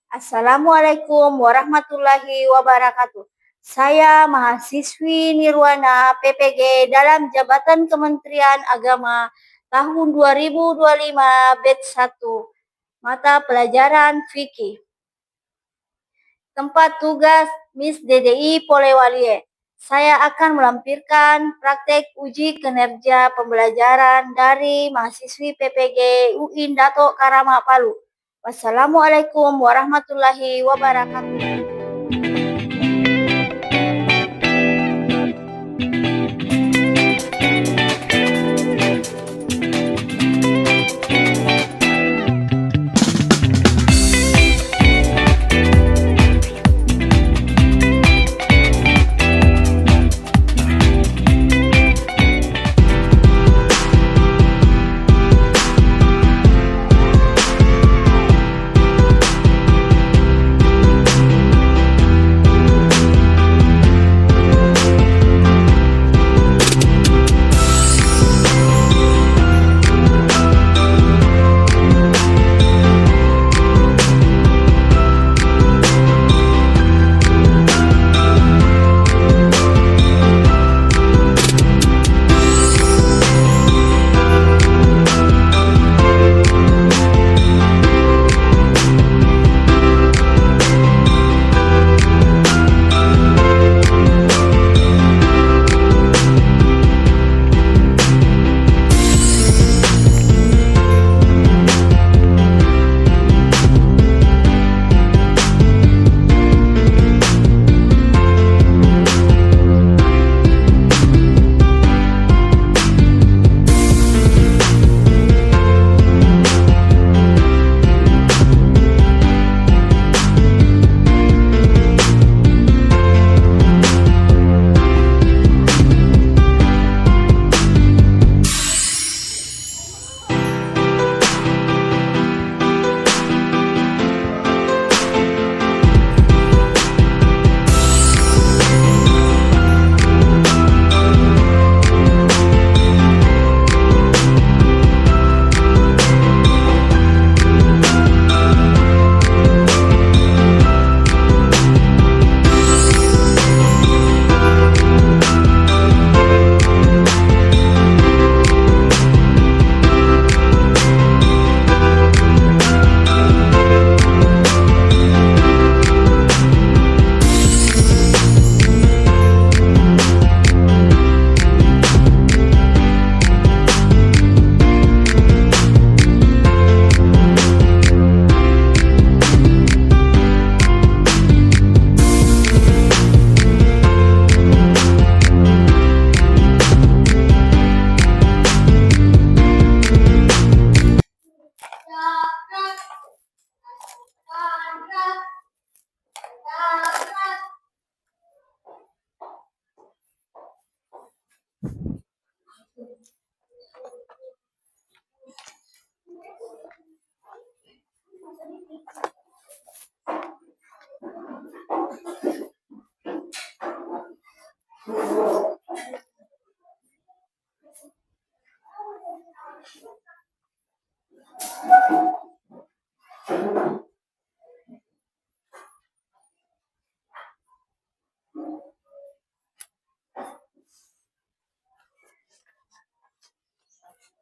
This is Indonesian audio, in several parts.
Assalamualaikum warahmatullahi wabarakatuh. Saya mahasiswi Nirwana PPG dalam Jabatan Kementerian Agama tahun 2025 batch 1, mata pelajaran fikih. Tempat tugas Miss DDI Polewalie. Saya akan melampirkan praktek uji kinerja pembelajaran dari mahasiswi PPG UIN Dato Karama Palu. Wassalamualaikum warahmatullahi wabarakatuh.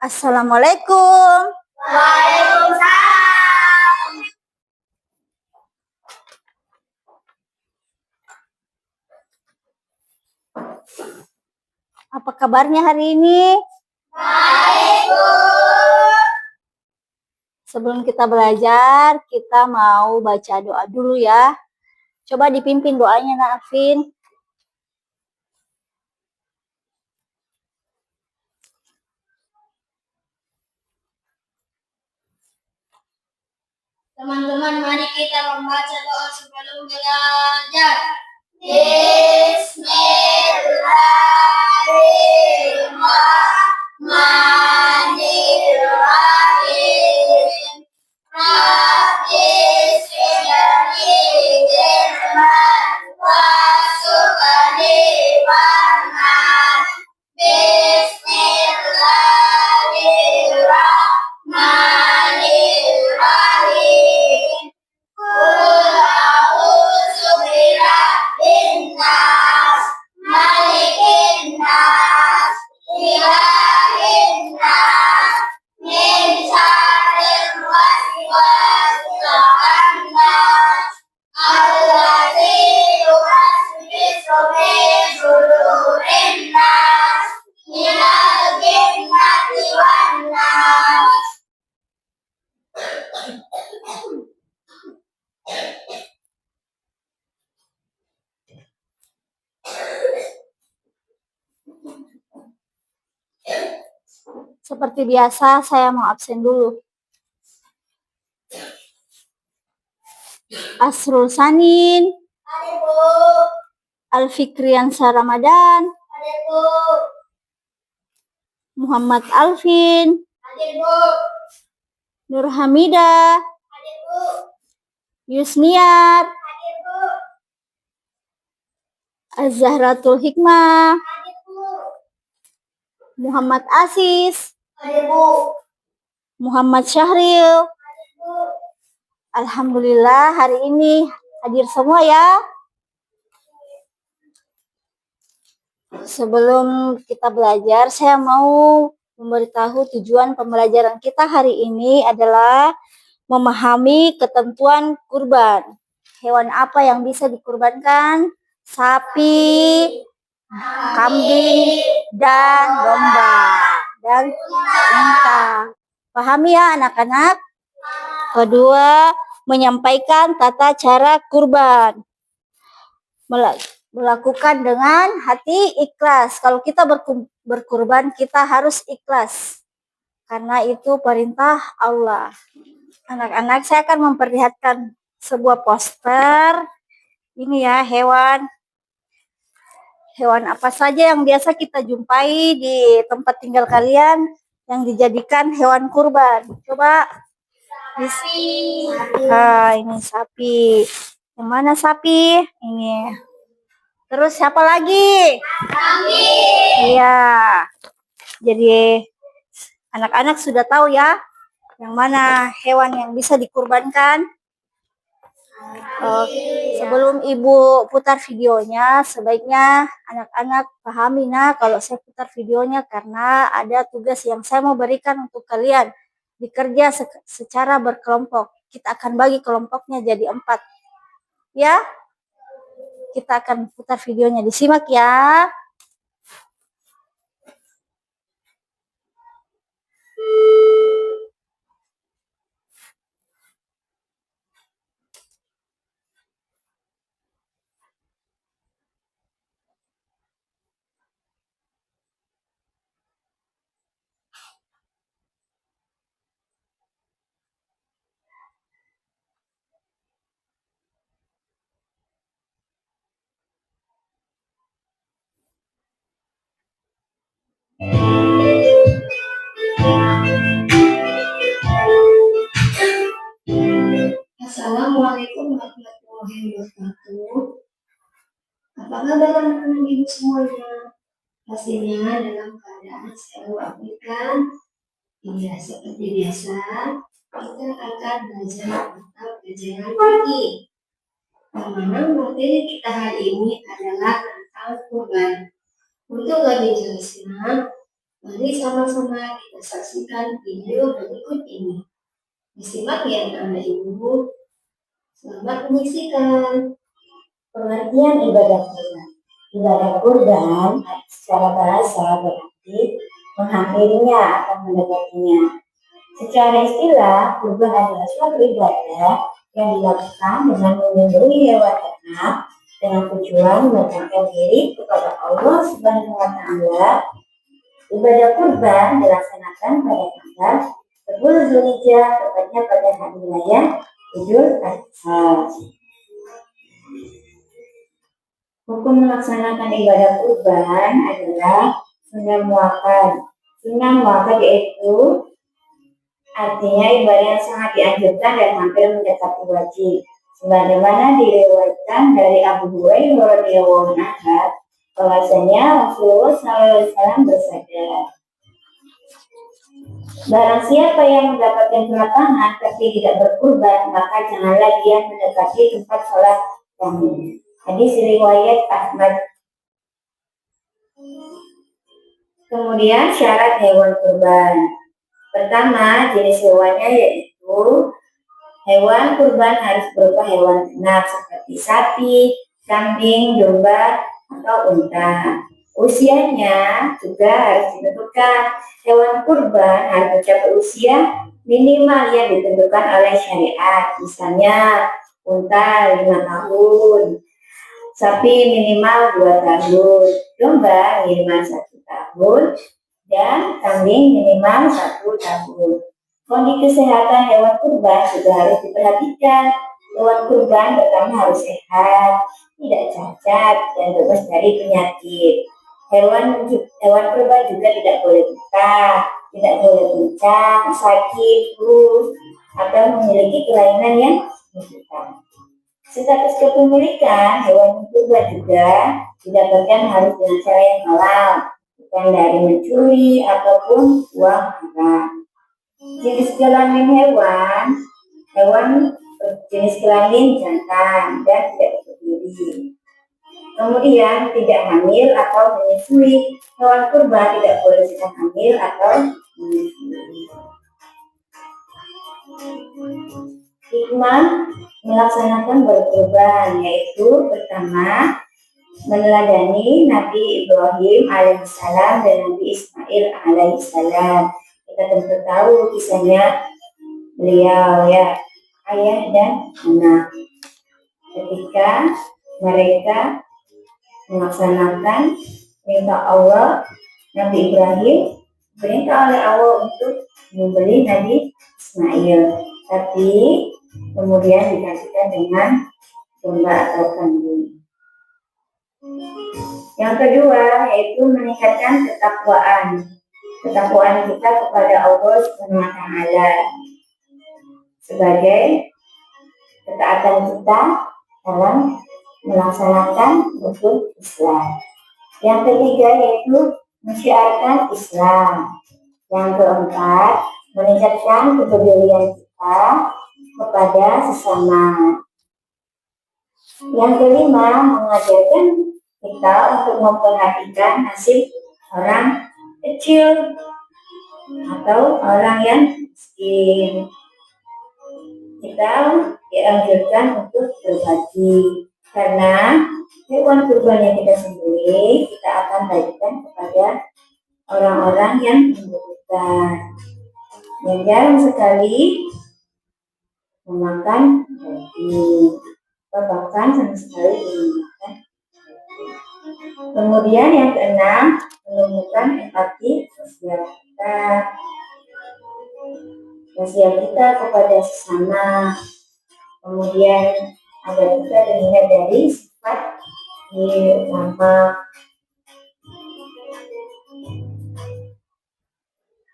Assalamualaikum. Waalaikumsalam. Apa kabarnya hari ini? Baik, Bu. Sebelum kita belajar, kita mau baca doa dulu ya. Coba dipimpin doanya, Nafin. Teman-teman, mari kita membaca doa sebelum belajar. Bismillahirrahmanirrahim. Rabbi sirni ilman wasukani warman. Bismillahirrahmanirrahim. Seperti biasa, saya mau absen dulu. Asrul Sanin, Hadir, Bu. Alfikriansa Ramadan, Hadir, Bu. Muhammad Alvin, Hadir, Bu. Nur Hamida, Hadir, Bu. Yusniat, Hadir, Bu. Az-Zahratul Hikmah, Hadir, Bu. Muhammad Asis, Hadir, Bu. Muhammad Syahril. Hadir, Bu. Alhamdulillah hari ini hadir semua ya. Sebelum kita belajar, saya mau memberitahu tujuan pembelajaran kita hari ini adalah memahami ketentuan kurban. Hewan apa yang bisa dikurbankan? Sapi, kambing, dan domba, dan unta. Pahami ya anak-anak? Kedua, menyampaikan tata cara kurban. Melakukan dengan hati ikhlas. Kalau kita berkurban, kita harus ikhlas. Karena itu perintah Allah. Anak-anak, saya akan memperlihatkan sebuah poster. Ini ya, hewan apa saja yang biasa kita jumpai di tempat tinggal kalian yang dijadikan hewan kurban. Coba. Sapi. Ini sapi. Yang mana sapi? Ini. Terus siapa lagi? Kambing. Iya. Jadi anak-anak sudah tahu ya yang mana hewan yang bisa dikurbankan. Sebelum ibu putar videonya, sebaiknya anak-anak pahami kalau saya putar videonya karena ada tugas yang saya mau berikan untuk kalian. Dikerja secara berkelompok. Kita akan bagi kelompoknya jadi 4. Ya, kita akan putar videonya. Disimak ya. Assalamualaikum warahmatullahi wabarakatuh. Apa kabar anak-anak ibu semuanya? Pastinya dalam keadaan sehat walafiat. Iya, seperti biasa, kita akan belajar mata pelajaran fikih. Yang mana materi kita hari ini adalah tentang kurban. Untuk lebih jelasnya, mari sama-sama kita saksikan video berikut ini. Disimak ya anak-anak ibu. Selamat menyaksikan. Pengertian ibadah kurban. Ibadah kurban secara bahasa berarti menghampirinya atau mendekatinya. Secara istilah, kurban adalah suatu ibadah yang dilakukan dengan menyembelih hewan ternak dengan tujuan mendekatkan diri kepada Allah Subhanahu wa Ta'ala. Ibadah kurban dilaksanakan pada tanggal 10 Zulhijjah, tepatnya pada hari raya Idul Adha. Hukum melaksanakan ibadah kurban adalah sunnah muakkad. Sunnah muakkad yaitu artinya ibadah yang sangat dianjurkan dan hampir mendekati wajib. Sebagaimana diriwayatkan dari Abu Hurairah radhiyallahu anhu bahwasanya Rasulullah SAW bersabda, barang siapa yang mendapatkan kelapangan tapi tidak berkurban, maka janganlah dia mendekati tempat sholat kami. Hadis riwayat Ahmad. Kemudian syarat hewan kurban. Pertama, jenis hewannya yaitu hewan kurban harus berupa hewan ternak seperti sapi, kambing, domba, atau unta. Usianya juga harus ditentukan. Hewan kurban harus mencapai usia minimal yang ditentukan oleh syariat. Misalnya unta 5 tahun, sapi minimal 2 tahun, domba minimal 1 tahun, dan kambing minimal 1 tahun. Kondisi kesehatan hewan kurban juga harus diperhatikan. Hewan kurban pertama harus sehat, tidak cacat, dan bebas dari penyakit. Hewan kurban juga tidak boleh buta, tidak boleh pincang, sakit, kurus, atau memiliki kelainan yang signifikan. Status kepemilikan hewan kurban juga didapatkan harus dengan cara yang halal, bukan dari mencuri ataupun uang haram. Jenis kelamin hewan jenis kelamin jantan dan tidak berdiri. Kemudian tidak hamil atau menyusui. Hewan kurban tidak boleh sedang hamil atau menyusui. Hikmah melaksanakan berkurban yaitu pertama, meneladani Nabi Ibrahim alaihissalam dan Nabi Ismail alaihissalam. Kita tentu tahu kisahnya beliau ya, ayah dan anak. Ketika mereka melaksanakan perintah Allah, Nabi Ibrahim perintah oleh Allah untuk membeli Nabi Ismail, tapi kemudian digantikan dengan domba atau kambing. Yang kedua yaitu meningkatkan ketakwaan kita kepada Allah Subhanahu wa Ta'ala sebagai ketaatan kita dalam melaksanakan rukun Islam. Yang ketiga yaitu mensyiarkan Islam. Yang keempat, meningkatkan kepedulian kita kepada sesama. Yang kelima, mengajarkan kita untuk memperhatikan nasib orang kecil atau orang yang miskin. Kita dianjurkan untuk berbagi, karena hewan kurban yang kita sembelih kita akan bagikan kepada orang-orang yang membutuhkan. Dan jarang sekali memakan daging, bahkan sama sekali belum memakan daging. Kemudian yang keenam, menemukan empati sosial kita kepada sesama. Kemudian agar kita terhindar dari sifat lama.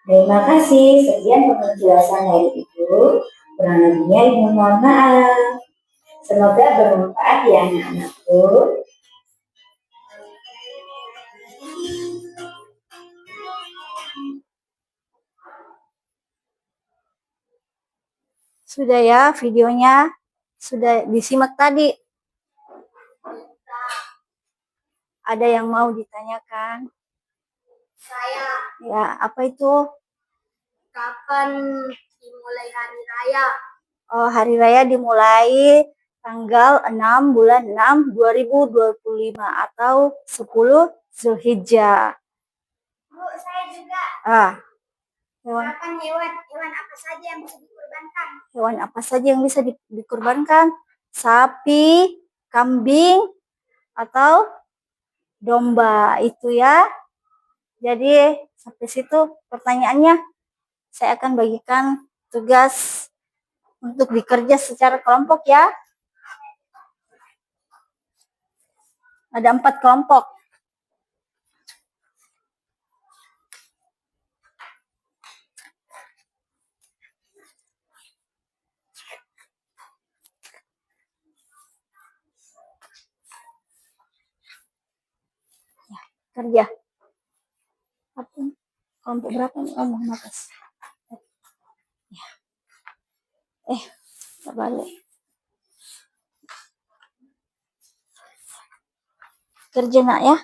Terima kasih. Sekian penjelasan dari Ibu. Kurang lebihnya Ibu mohon maaf. Semoga bermanfaat ya anak-anakku. Sudah ya videonya? Sudah disimak tadi? Ada yang mau ditanyakan? Saya. Ya, apa itu? Kapan dimulai hari raya? Oh, hari raya dimulai tanggal 6 bulan 6 2025 atau 10 Zulhijjah. Bu, saya juga. Hewan apa saja yang bisa dikurbankan? Hewan apa saja yang bisa dikurbankan? Sapi, kambing, atau domba itu ya. Jadi sampai situ pertanyaannya. Saya akan bagikan tugas untuk bekerja secara kelompok ya. Ada 4 kelompok. Ya, kerja. Apa? Kelompok berapa nih? Oh, mau atas. Ya. Terbalik. Kerja nak ya.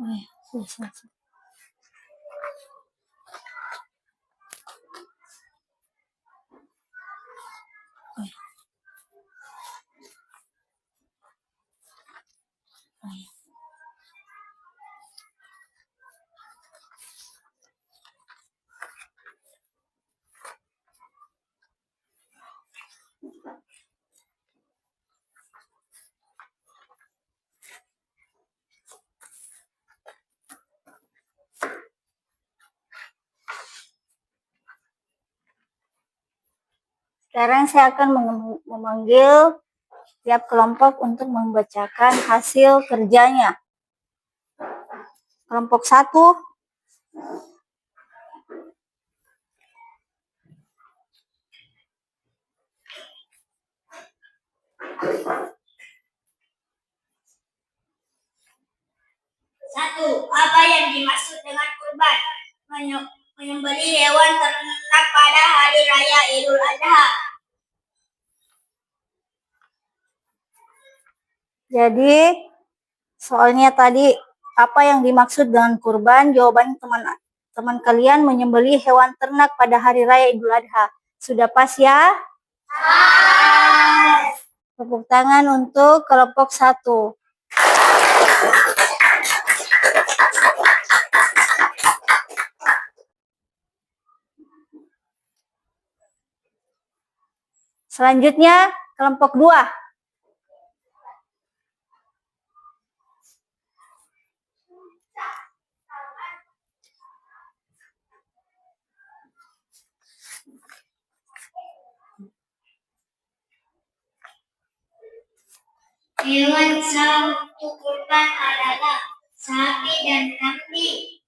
Oh ya, sudah selesai. Oh ya. Oh ya. Sekarang saya akan memanggil tiap kelompok untuk membacakan hasil kerjanya. Kelompok 1. Satu, apa yang dimaksud dengan kurban? Menyembelih hewan ternak pada hari raya Idul Adha. Jadi soalnya tadi apa yang dimaksud dengan kurban? Jawaban teman kalian menyembelih hewan ternak pada hari raya Idul Adha. Sudah pas ya? Tepuk tangan untuk kelompok 1. Selanjutnya kelompok 2. Hewan sah untuk kurban adalah sapi dan kambing.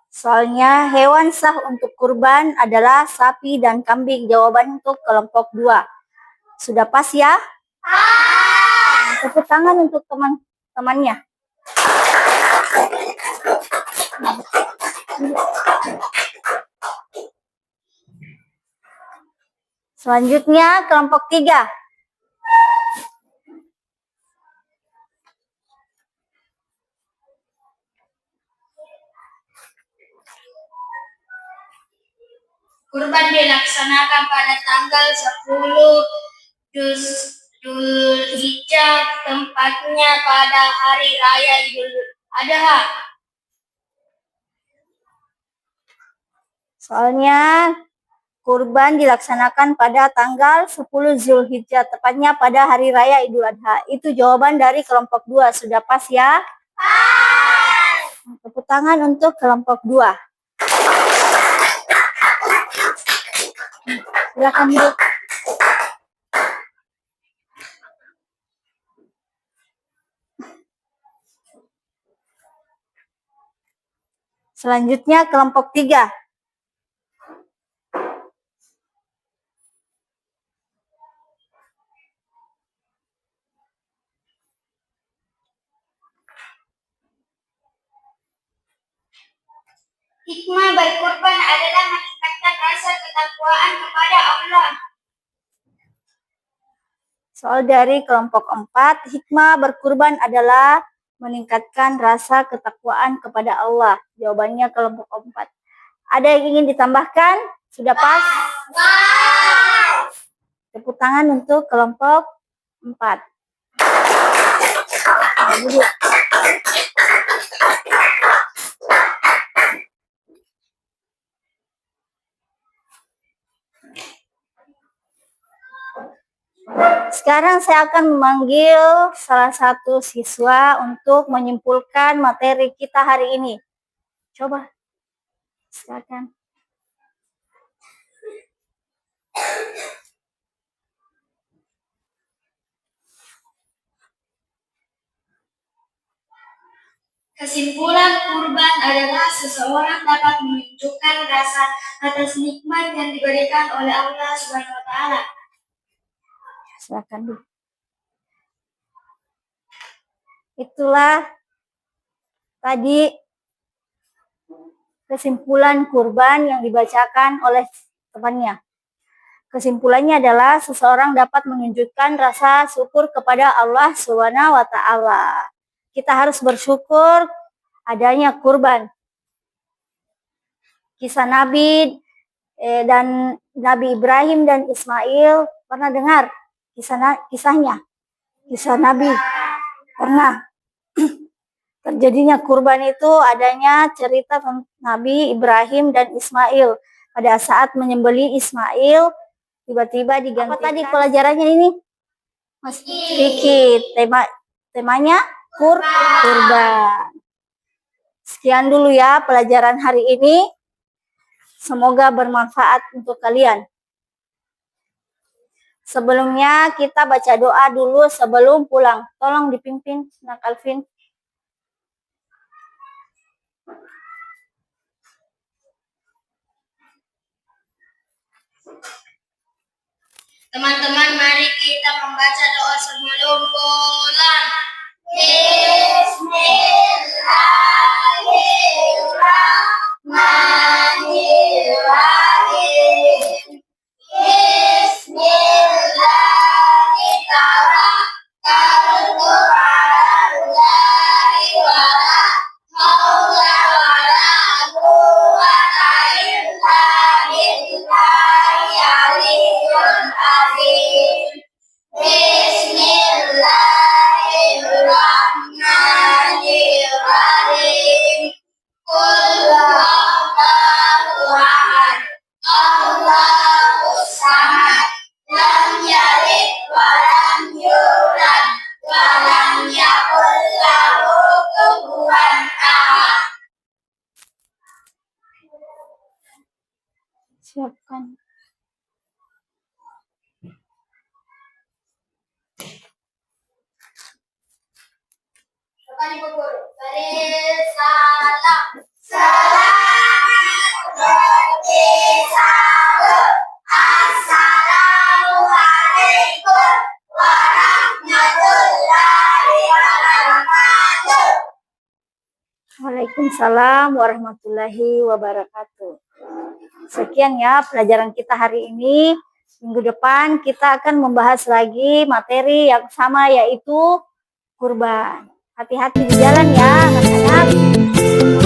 Soalnya hewan sah untuk kurban adalah sapi dan kambing. Jawaban untuk kelompok 2. Sudah pas ya? Tepuk tangan untuk teman-temannya. Selanjutnya kelompok 3. Kurban dilaksanakan pada tanggal 10 Dzulhijjah, tempatnya pada hari raya Idul Adha. Soalnya kurban dilaksanakan pada tanggal 10 Zulhijjah, tepatnya pada hari raya Idul Adha. Itu jawaban dari kelompok 2. Sudah pas ya? Tepuk tangan untuk kelompok 2. Silakan Bu. Selanjutnya kelompok 3. Hikmah berkurban adalah meningkatkan rasa ketakwaan kepada Allah. Soal dari kelompok 4, hikmah berkurban adalah meningkatkan rasa ketakwaan kepada Allah. Jawabannya kelompok 4. Ada yang ingin ditambahkan? Sudah pas? Tepuk tangan untuk kelompok 4. Sekarang saya akan memanggil salah satu siswa untuk menyimpulkan materi kita hari ini. Coba, silakan. Kesimpulan, kurban adalah seseorang dapat menunjukkan rasa atas nikmat yang diberikan oleh Allah Subhanahu wa taala. Silakan Bu. Itulah tadi kesimpulan kurban yang dibacakan oleh temannya. Kesimpulannya adalah seseorang dapat menunjukkan rasa syukur kepada Allah Subhanahu wa taala. Kita harus bersyukur adanya kurban. Kisah Nabi dan Nabi Ibrahim dan Ismail, pernah dengar kisahnya? Kisah Nabi pernah. Terjadinya kurban itu adanya cerita tentang Nabi Ibrahim dan Ismail. Pada saat menyembelih Ismail, tiba-tiba digantikan. Apa tadi pelajarannya ini? Mas sedikit. Temanya kurban. Sekian dulu ya pelajaran hari ini. Semoga bermanfaat untuk kalian. Sebelumnya kita baca doa dulu sebelum pulang. Tolong dipimpin, Nak Alvin. Teman-teman, mari kita membaca doa sebelum pulang. Bismillahirrahmanirrahim. Bismillahirrahmanirrahim. Qul huwallahu ahad, Allahus samad, lam yalid wa lam yulad wa lam yakul lahu kufuwan ahad. Siapkan. Ibu guru. Salam. Selamat bersahur. Assalamualaikum warahmatullahi wabarakatuh. Waalaikumsalam warahmatullahi wabarakatuh. Sekian ya pelajaran kita hari ini. Minggu depan kita akan membahas lagi materi yang sama, yaitu kurban. Hati-hati di jalan ya anak-anak.